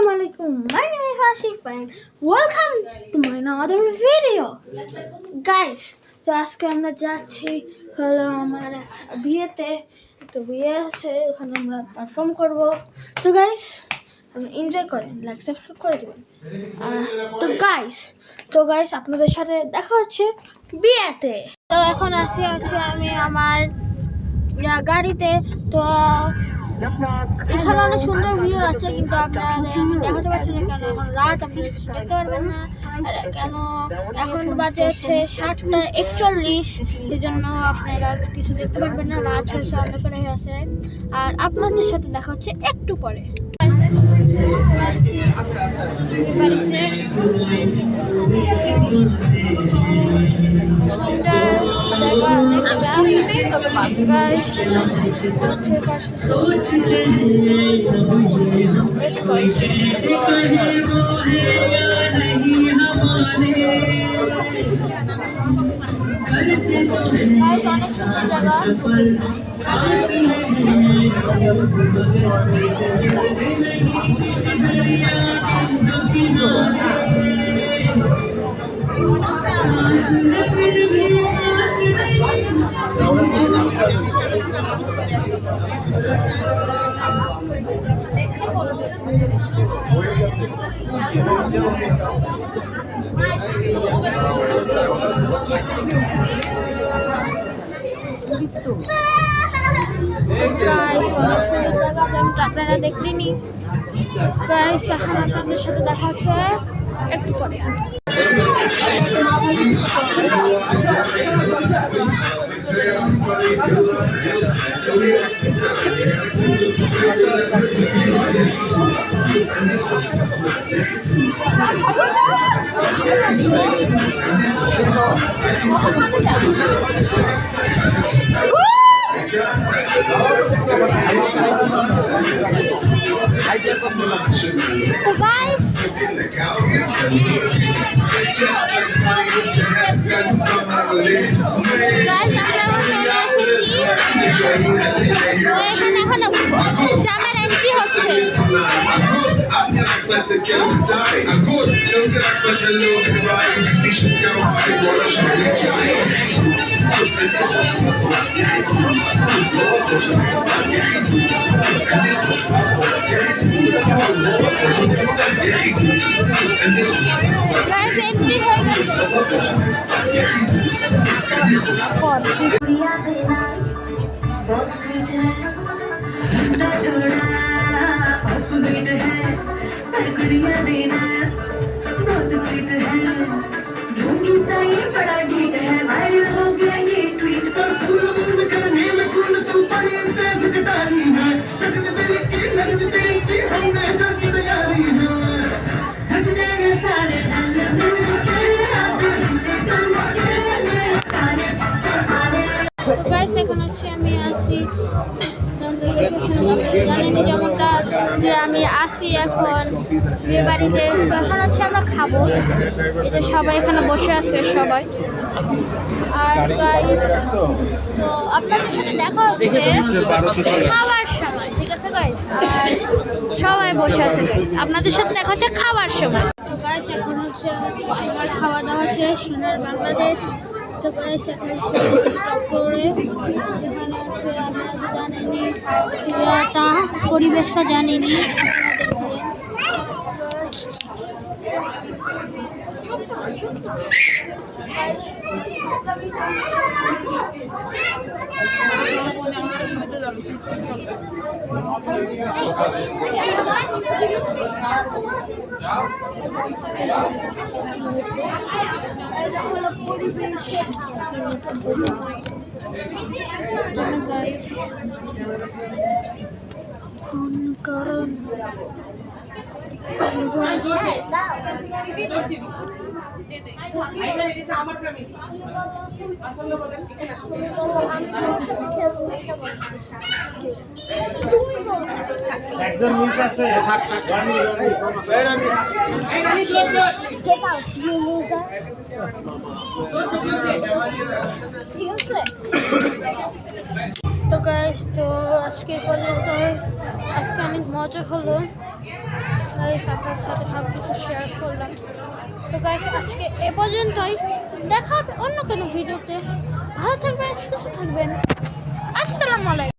Assalamualaikum. My name is Ashif and welcome to my another video. Guys, তো আজকে আমরা যাচ্ছি হলো আমার বিয়েতে। তো বিয়ে আছে, ওখানে আমরা পারফর্ম করব। তো গাইস, এনজয় করেন, লাইক সাবস্ক্রাইব করে দিবেন। তো গাইস আপনাদের সাথে দেখা হচ্ছে বিয়েতে। তো এখন আছে আমি আমার গাড়িতে। তো এখানে অনেক সুন্দর ভিউ আছে, কিন্তু আপনারা দেখাতে পারছেন না কেন এখন রাত, আপনারা কিছু দেখতে পারবেন না। আর কেন এখন বাজে হচ্ছে 7:41, এই জন্য আপনারা কিছু দেখতে পারবেন না, রাত হয়েছে, অন্ধকার হয়ে আছে। আর আপনাদের সাথে দেখা হচ্ছে একটু পরে। আপনারা দেখলেনি গাইস, এখন আপনাদের সাথে দেখা হচ্ছে একটু পরে। So guys, জামার এন্ট্রি হচ্ছে। बड़ा ठीक है, वायरल हो गया ये ट्वीट पर फूल बूंद करने में कूल तुम बड़ी तेज कटारी है, शक्ल दिल की लर्ज दिल की हमने जड़ की तैयारी है, हंस देंगे सारे अंदर मिल के आज तो गाइस এখন হচ্ছে আমি আসি, জানেন যেমনটা যে আমি আসি এখন বিয়ে বাড়িতে। এখন হচ্ছে আমরা খাবো, এই যে সবাই এখানে বসে আছে সবাই। আর গাইস, তো আপনাদের সাথে দেখা হচ্ছে খাবার সময়, ঠিক আছে গাইস? আর সবাই বসে আছে গাইস, আপনাদের সাথে দেখা হচ্ছে খাবার সময়। তো গাইস এখন হচ্ছে আমার খাওয়া দাওয়া শেষ, সোনার বাংলাদেশ। তো গাইস এখন হচ্ছে ফ্লোরে, এখানে হচ্ছে আপনারা জানেনি পুরোটা পরিবেশটা জানেনি, কারণ একজন মিস আছে, থাক থাক গানি ঠিক আছে। তো গাইস, তো আজকে পর্যন্ত, আজকে অনেক মজা হলো। করলাম। তো গাইস আজকে এ পর্যন্তই, দেখা হবে অন্য কোনো ভিডিওতে। ভালো থাকবেন, সুস্থ থাকবেন। আসসালামু আলাইকুম।